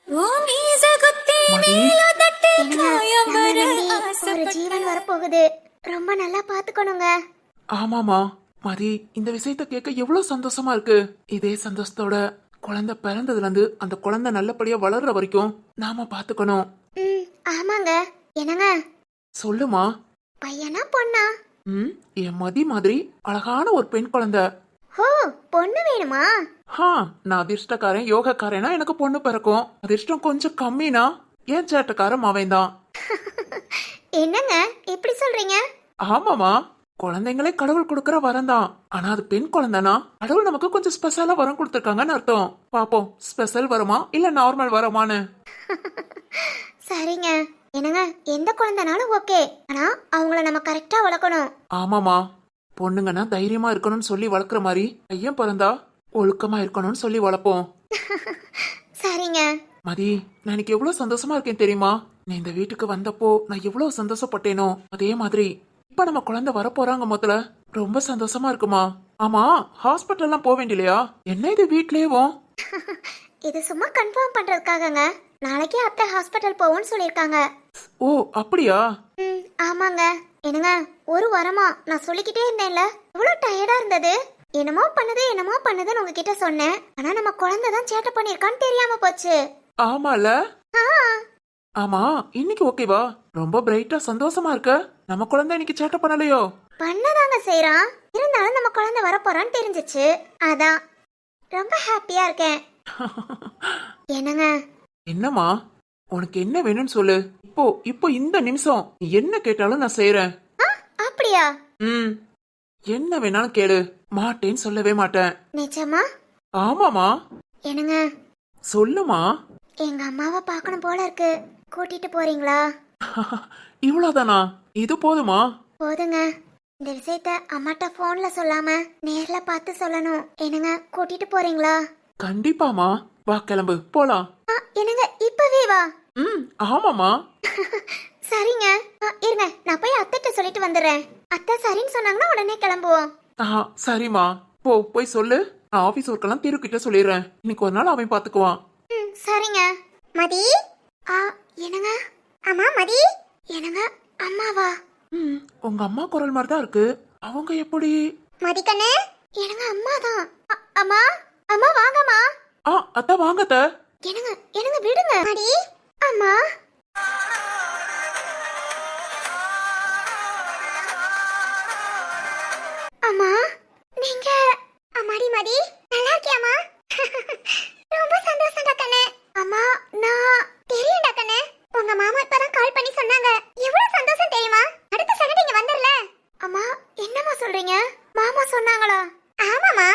ஓ மீச குத்தி மேலதட்டு காயம் வர ஒரு ஜீவன் வரப்போகுது. ரொம்ப நல்லா பாத்துக்கணுங்க. ஆமாமா மதி, இந்த விஷயத்த கேட்க எவ்வளவு சந்தோஷமா இருக்கு. இதே சந்தோஷத்தோட குழந்தை பிறந்ததுல இருந்து அந்த குழந்தை நல்லபடியா வளர்ற வரைக்கும் நாம பாத்துக்கணும். ஆமாங்க. என்னங்க சொல்லுமா. பையனா பொண்ணா? என் மதி மாதிரி அழகான ஒரு பெண் குழந்தை. ஹோ பொண்ணு வேணுமா? நான் அதிர்ஷ்டக்காரன் யோகக்காரனா எனக்கு பொண்ணு பிறக்கும். அதிர்ஷ்டம் கொஞ்சம் கம்மினா என் சேட்டக்காரன் அவன் தான். என்னங்க இப்படி சொல்றீங்க? ஆமாமா, குழந்தைங்களே கடவுள் கொடுக்கற வரம் தான். ஆனா அது பெண் குழந்தைனா கடவுள் நமக்கு கொஞ்சம் ஸ்பெஷலா வரம் கொடுத்திருக்காங்கன்னு அர்த்தம். பாப்போம் ஸ்பெஷல் வருமா இல்ல நார்மல் வரமான்னு. சரிங்க. என்னங்க எந்த குழந்தைனாலும் ஓகே, ஆனா அவங்கள நம்ம கரெக்டா வளர்க்கணும். ஆமாமா, பொண்ணுங்கன்னா தைரியமா இருக்கணும்னு சொல்லி வளர்க்குற மாதிரி பையன் பிறந்தா ஒழுக்கமா இருக்கணும்னு சொல்லி வளர்ப்போம். சரிங்க. மதி, நான் எனக்கு எவ்வளவு சந்தோஷமா இருக்கேன் தெரியுமா? நீ இந்த வீட்டுக்கு வந்தப்போ நான் எவ்வளவு சந்தோஷப்பட்டேனோ அதே மாதிரி இப்ப நம்ம குழந்தை வர போறாங்க முதல்ல ரொம்ப சந்தோஷமா இருக்குமா? ஆமா, ஹாஸ்பிட்டல்லாம் போக வேண்டியலையா? என்ன இது வீட்லயேவும்? இது சும்மா கன்ஃபார்ம் பண்றதுக்காகங்க. நாளைக்கே அத்தை ஹாஸ்பிட்டல் போவோம்னு சொல்லிருக்காங்க. ஓ அப்படியா? ஆமாங்க. என்னங்க ஒரு வாரமா நான் சொல்லிக்கிட்டே இருந்தேன்ல, இவ்வளவு டயர்டா இருந்தது. என்னமோ பண்ணுதுன்னு உங்ககிட்ட சொன்னேன். ஆனா நம்ம குழந்தை தான் சேட்டை பண்ணிருக்கான்னு தெரியாம போச்சு. ஆமால. ஆமா, இன்னைக்கு ஓகேவா? ரொம்ப பிரைட்டா சந்தோஷமா இருக்க. நம்ம குழந்தை இன்னைக்கு சேட்டை பண்ணலையோ? பண்ணதாங்க செய்யறான். இருந்தாலும் நம்ம குழந்தை வரப்போறான்னு தெரிஞ்சிச்சு, அதான் ரொம்ப ஹாப்பியா இருக்கேன். என்னங்க? என்னம்மா, உனக்கு என்ன வேணும்னு சொல்லு. இப்போ இந்த நிமிஷம் நீ என்ன கேட்டாலும் நான் செய்யறேன். அப்படியா? என்ன வேணாலும் கேளு, மாட்டேன்னு சொல்லவே மாட்டேன். நிஜமா? ஆமாமா, என்னங்க, சொல்லுமா. எங்க அம்மாவை பார்க்கணும் போல இருக்கு. கூட்டிட்டு போறீங்களா? இவ்வளவுதானா? இது போதுமா? போதுங்க. இந்த விஷயத்த அம்மாட்ட போன்ல சொல்லாம நேர்ல பார்த்து சொல்லணும். என்னங்க, கூட்டிட்டு போறீங்களா? கண்டிப்பாமா, வா கிளம்பு போலாம். என்னங்க, இப்பவே வா? ஆமாமா. சரிங்க. இருங்க, நான் போய் அத்தைட்ட சொல்லிட்டு வந்துடுறேன். அத்தை சரின்னு சொன்னாங்கன்னா உடனே கிளம்புவோம். சரிம்மா, போய் சொல்லு. நான் ஆபீஸ் ஒர்க்கெல்லாம் திருக்கிட்ட சொல்லிடுறேன். இன்னைக்கு ஒரு நாள் அவன் பாத்துக்குவான். சரிங்க. மதி. என்னங்க? அம்மா மதி. என்னங்க, அம்மாவா? உங்க அம்மா குரல் மாதிரி தான் இருக்கு. அவங்க எப்படி? மதி கண்ணு, என்னங்க அம்மா தான். அம்மா, அம்மா வாங்கம்மா. அத்தை வாங்க அத்தை. என்னங்க, என்னங்க விடுங்க. மதி, அம்மா. அம்மா, நீங்க அம்மாடி மதி, நல்லா இருக்கியாம்மா? ரொம்ப சந்தோஷம்டா கண்ணு. அம்மா, நான் தெரியும்டா கண்ணு. உங்க மாமா இப்பதான் கால் பண்ணி சொன்னாங்க. எவ்வளவு சந்தோஷம் தெரியுமா? அடுத்த செகண்ட் இங்க வந்துடல. அம்மா, என்னம்மா சொல்றீங்க? மாமா சொன்னாங்களா? ஆமாமா,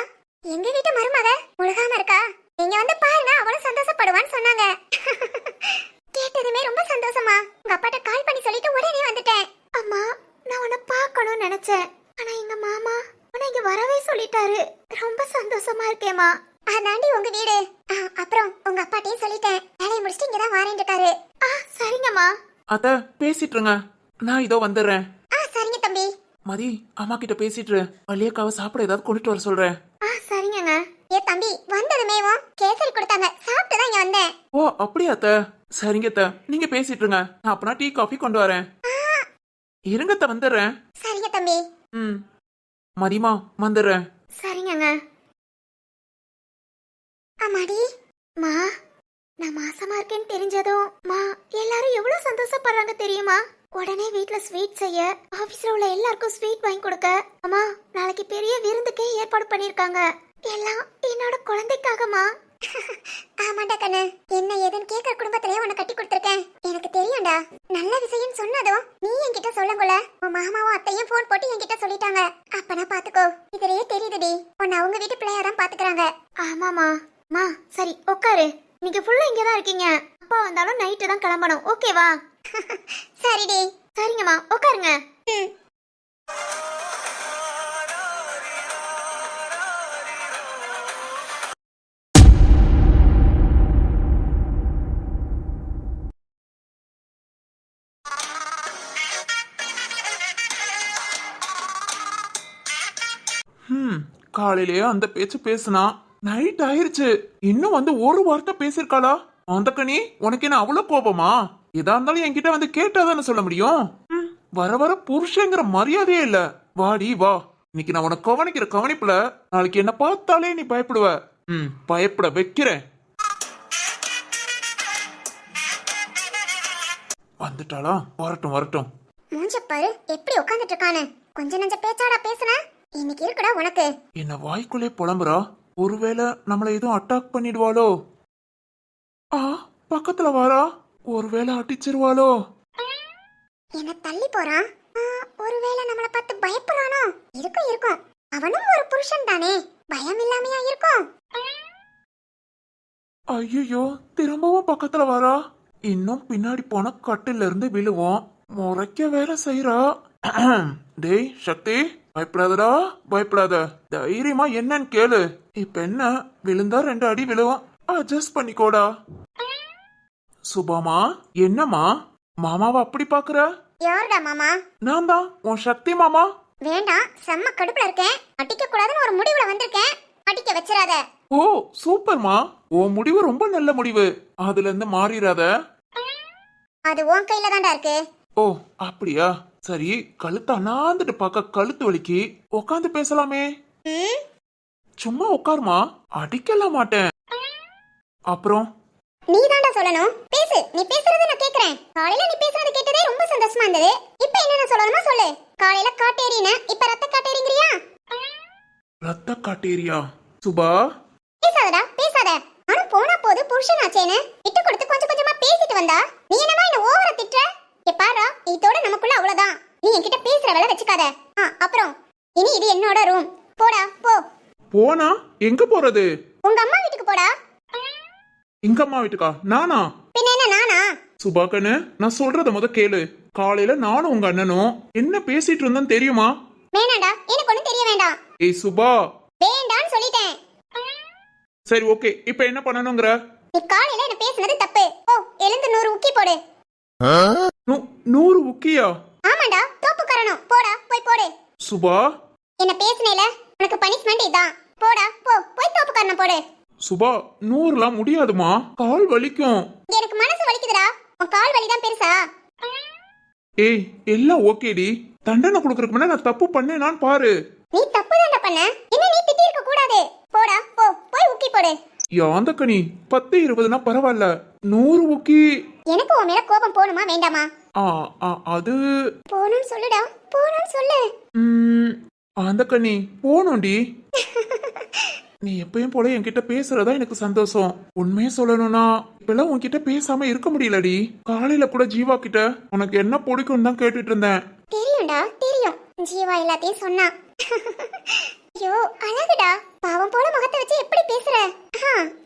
எங்க வீட்டு மருமக முழுகாம இருக்கா. நீங்க வந்து பாருங்க, அவளும் சந்தோஷப்படுவான்னு சொன்னாங்க. கேட்டதுமே ரொம்ப சந்தோஷமா. உங்க அப்பாட்ட கால் பண்ணி சொல்லிட்டு உடனே வந்துட்டேன். அம்மா, நான் உன்னை பார்க்கணும்னு நினைச்சேன். ஆனா எங்க மாமா உன்னை இங்க வரவே சொல்லிட்டாரு. ரொம்ப சந்தோஷமா இருக்கேம்மா. அதாண்டி உங்க வீடு. அப்புறம் உங்க அப்பாட்டையும் சொல்லிட்டேன். வேலையை முடிச்சுட்டு இங்கதான் வாரேன் இருக்காரு. சரிங்கம்மா. அத்தை பேசிட்டு இருங்க, நான் இதோ வந்துடுறேன். சரிங்க தம்பி. மதி, அம்மா கிட்ட பேசிட்டு வள்ளியக்காவை சாப்பிட ஏதாவது கொண்டுட்டு வர சொல்றேன். சரிங்கங்க. ஏ தம்பி, வந்ததுமேவும் கேசரி கொடுத்தாங்க, சாப்பிட்டு தான் இங்க வந்தேன். ஓ அப்படியா அத்தை? சரிங்க அத்தை, நீங்க பேசிட்டு இருங்க. நான் அப்பனா டீ காஃபி கொண்டு வரேன். இருங்க அத்தை, வந்துடுறேன். சரிங்க தம்பி. மதிமா, வந்துடுறேன். சரிங்கங்க. அம்மாடி, மா, நான் மாசமா இருக்கேன்னு தெரிஞ்சதும் மா எல்லாரும் எவ்வளவு சந்தோஷப்படுறாங்க தெரியுமா? உடனே வீட்ல ஸ்வீட் செய்ய, ஆபீஸ்ல உள்ள எல்லாருக்கும் ஸ்வீட் வாங்கி கொடுக்க, அம்மா நாளைக்கு பெரிய விருந்துக்கே ஏற்பாடு பண்ணிருக்காங்க. எல்லாம் என்னோட குழந்தைக்காகமா. ஆமாண்டா கண்ணு, என்ன ஏதுன்னு கேட்கற குடும்பத்திலேயே உன்னை கட்டி கொடுத்துருக்கேன். எனக்கு தெரியும்டா. நல்ல விஷயம் சொன்னதும் நீ என்கிட்ட சொல்லங்குல. உன் மாமாவும் அத்தையும் போன் போட்டு என்கிட்ட சொல்லிட்டாங்க. அப்பனா பாத்துக்கோ, இதுலயே தெரியுதுடி உன்னை அவங்க வீட்டு பிள்ளையா தான் பாத்துக்கிறாங்க. ஆமாமா. மா, சரி உட்காரு. நீங்க ஃபுல்லா இங்க தான் இருக்கீங்க. அப்பா வந்தாலும் நைட்டு தான் கிளம்பணும், ஓகேவா? சரிடி. சரிங்கம்மா, உட்காருங்க. காலையிலேயே அந்த பேச்சு பேசுனா நைட் ஆயிருச்சு. இன்னும் வந்து ஒரு வார்த்தை பேசிருக்காளா? அந்த கனி, உனக்கு என்ன அவ்வளவு கோபமா? எதா இருந்தாலும் என்கிட்ட வந்து கேட்டாதானே சொல்ல முடியும். வர வர புருஷங்கிற மரியாதையே இல்ல. வாடி வா, இன்னைக்கு நான் உனக்கு கவனிக்கிற கவனிப்புல நாளைக்கு என்ன பார்த்தாலே நீ பயப்படுவ. பயப்பட வைக்கிறேன். வந்துட்டாளா? வரட்டும் வரட்டும். மூஞ்ச பாரு எப்படி உட்கார்ந்துட்டு இருக்கானே. கொஞ்ச நஞ்ச பேச்சாடா பேசுன. இன்னைக்கு இருக்குடா உனக்கு. என்ன வாய்க்குள்ளே புலம்புறா? ஒருவேளை நம்மள எதுவும் அட்டாக் பண்ணிடுவாளோ? பக்கத்துல வாரா, ஒருவேளை அடிச்சிருவாளோ? என்ன தள்ளி போறான். ஒருவேளை நம்மள பார்த்து பயப்படுறானோ? இருக்கும் இருக்கும், அவனும் ஒரு புருஷன் தானே, பயம் இல்லாமையா இருக்கும்? ஐயோ, திரும்பவும் பக்கத்துல வாரா. இன்னும் பின்னாடி போன கட்டில இருந்து விழுவோம். முறைக்க வேற செய்யறா. டேய் சக்தி, பயப்படாதடா, பயப்படாத. தைரியமா என்னன்னு கேளு. இப்ப என்ன, விழுந்தா 2 அடி விழுவோம், அட்ஜஸ்ட் பண்ணிக்கோடா. சுபாமா, என்னம்மா மாமாவை அப்படி பாக்குற? யாருடா மாமா? நான் தான், உன் சக்தி மாமா. வேண்டாம், செம்ம கடுப்புல இருக்கேன். அடிக்க கூடாதுன்னு ஒரு முடிவுல வந்திருக்கேன். அடிக்க வச்சிராத. ஓ சூப்பர்மா, உன் முடிவு ரொம்ப நல்ல முடிவு. அதுல இருந்து மாறிடாத. அது உன் கையில தான்டா இருக்கு. ஓ அப்படியா? சரி, கழுத்த அண்ணாந்துட்டு பார்க்க கழுத்து வலிக்கு. உட்காந்து பேசலாமே. சும்மா உட்காருமா, அடிக்கலாம் மாட்டேன். அப்புறம் நீ தான்டா சொல்லணும். பேசு, நீ பேசுறத நான் கேக்குறேன். காலையில நீ பேசுறது கேட்டதே ரொம்ப சந்தோஷமா இருந்தது. இப்போ என்ன சொல்லணுமா சொல்லு. காலையில காட்டேரின, இப்ப ரத்த காட்டேரிங்கறியா? ரத்த காட்டேரியா? சுபா, பேசாதடா பேசாத. ஆனா போனா போது புருஷனாச்சேன்னு விட்டு கொடுத்து கொஞ்சம் கொஞ்சமா பேசிட்டு வந்தா நீ என்னமா என்ன ஓவரா திட்ற? பாரா, இதோட நமக்குள்ள அவ்வளவுதான். நீ என்கிட்ட பேசுற வேலை வச்சுக்காத. அப்புறம் இனி இது என்னோட ரூம். போடா போ. போனா எங்க போறது? உங்க அம்மா வீட்டுக்கு போடா. எங்க அம்மா வீட்டுக்கா? நானா? பின்ன என்ன நானா? சுபாக்கனு, நான் சொல்றத முத கேளு. காலையில நானும் உங்க அண்ணனும் என்ன பேசிட்டு இருந்தோம் தெரியுமா? வேணாண்டா, எனக்கு ஒண்ணும் தெரிய வேண்டாம். ஏய் சுபா, வேண்டான்னு சொல்லிட்டேன். சரி ஓகே, இப்ப என்ன பண்ணணுங்கிற? நீ காலையில என்ன பேசுனது தப்பு. ஓ, எழுந்து 100 உக்கி போடு. 100 உக்கியா? ஆமாண்டா, தோப்பு கரணும். போடா போய் போடு. சுபா, என்ன பேசுனேல, உனக்கு பனிஷ்மெண்ட் இதான். போடா போ, போய் தோப்பு கரணம் போடு. சுபா 100லாம் முடியாதுமா, கால் வலிக்கும். எனக்கு மனசு வலிக்குதுடா. உன் கால் வலிதான் பெருசா? ஏய் எல்லாம் ஓகேடி, தண்டனை கொடுக்கறதுக்கு முன்னாடி நான் தப்பு பண்ணேனான்னு பாரு. நீ தப்பு தான்டா பண்ண. என்ன நீ திட்டி இருக்க கூடாது. போடா போ, போய் உக்கி போடு. யாந்தக்கனி 10 20னா பரவாயில்ல, 100 உக்கி. எனக்கு உன் மேல கோபம் போணுமா வேண்டாமா? அது போணும்னு சொல்லுடா, போணும்னு சொல்லு. ஆந்தக்கனி போணும்டி. நீ எப்பயும் போல என்கிட்ட பேசுறதா எனக்கு சந்தோஷம். உண்மையே சொல்லணும்னா இப்பெல்லாம் உன்கிட்ட பேசாம இருக்க முடியலடி. காலையில கூட ஜீவா கிட்ட உனக்கு என்ன பிடிக்கும் தான் கேட்டுட்டு இருந்தேன். தெரியும்டா தெரியும், ஜீவா எல்லாத்தையும் சொன்னா. ஐயோ அழகுடா, பாவம் போல முகத்தை வச்சு எப்படி பேசுற?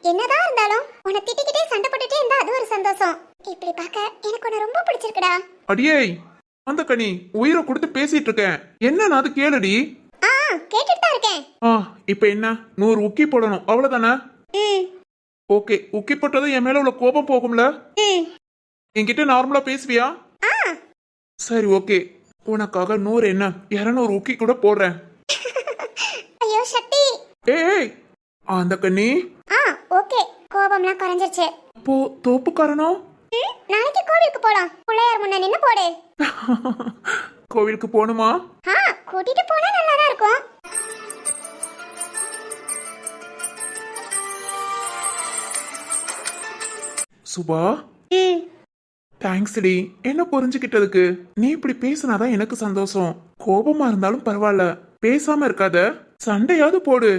என்னதான் இருந்தாலும் உன்னை திட்டிக்கிட்டே சண்டை போட்டுட்டே இருந்தா அது ஒரு சந்தோஷம். இப்படி பார்க்க எனக்கு உன்னை ரொம்ப பிடிச்சிருக்குடா. அடியே ஆந்தக்கனி, உயிரை கொடுத்து பேசிட்டு இருக்கேன், என்ன அது கேளுடி. கேட்டுட்டு தான் இருக்கேன். இப்ப என்ன 100 உக்கி போடணும் அவ்வளவுதானே? ஓகே, உக்கி போட்டதும் என் மேல உள்ள கோபம் போகும்ல? என்கிட்ட நார்மலா பேசுவியா? சரி ஓகே, உனக்காக 100 என்ன 200 உக்கி கூட போடுறேன். ஐயோ சக்தி. ஏய் அந்த கண்ணி. ஓகே, கோபம்லாம் குறைஞ்சிருச்சு. அப்போ தோப்புக்காரனோ? நாளைக்கு கோவிலுக்கு போலாம். பிள்ளையார் முன்ன நின்னு போடு. கோவிலுக்கு போணுமா? கூட்டிட்டு போனா நல்லாதான் இருக்கும். சுபா தேங்க்ஸ் டி, என்ன புரிஞ்சுக்கிட்டதுக்கு. நீ இப்படி பேசினாதான் எனக்கு சந்தோஷம். கோபமா இருந்தாலும் பரவாயில்ல, பேசாம இருக்காத, சண்டையாவது போடு.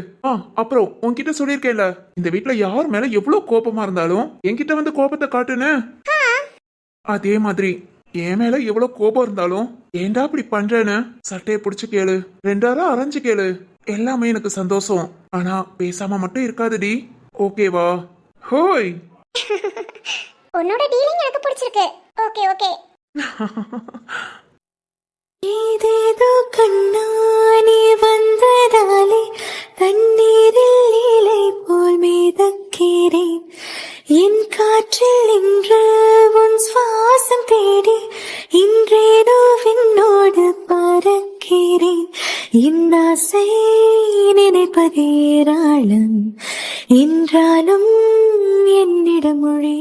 அப்புறம் உன்கிட்ட சொல்லிருக்கேன்ல, இந்த வீட்டுல யார் மேல எவ்வளவு கோபமா இருந்தாலும் என்கிட்ட வந்து கோபத்தை காட்டுன்னு. அதே மாதிரி என் மேல எவ்வளவு கோபம் இருந்தாலும் ஏண்டா இப்படி பண்றேன்னு சட்டையை புடிச்சு கேளு, 2 அரை அரைஞ்சு கேளு, எல்லாமே எனக்கு சந்தோஷம். ஆனா பேசாம மட்டும் இருக்காதுடி, ஓகேவா? ஹோய். உன்னோட டீலிங் எனக்கு பிடிச்சிருக்கு. Okay okay. ஏதேதோ கண்ணானி வந்ததாலே தண்ணீரில் இலை போல் மிதக்கிறேன். என் காற்றில் இன்று உன் சுவாசம் தேடி இன்றேதோ விண்ணோடு பறக்கிறேன். என் ஆசை நினைப்பதேராளம் என்றாலும் என்னிடம் மொழி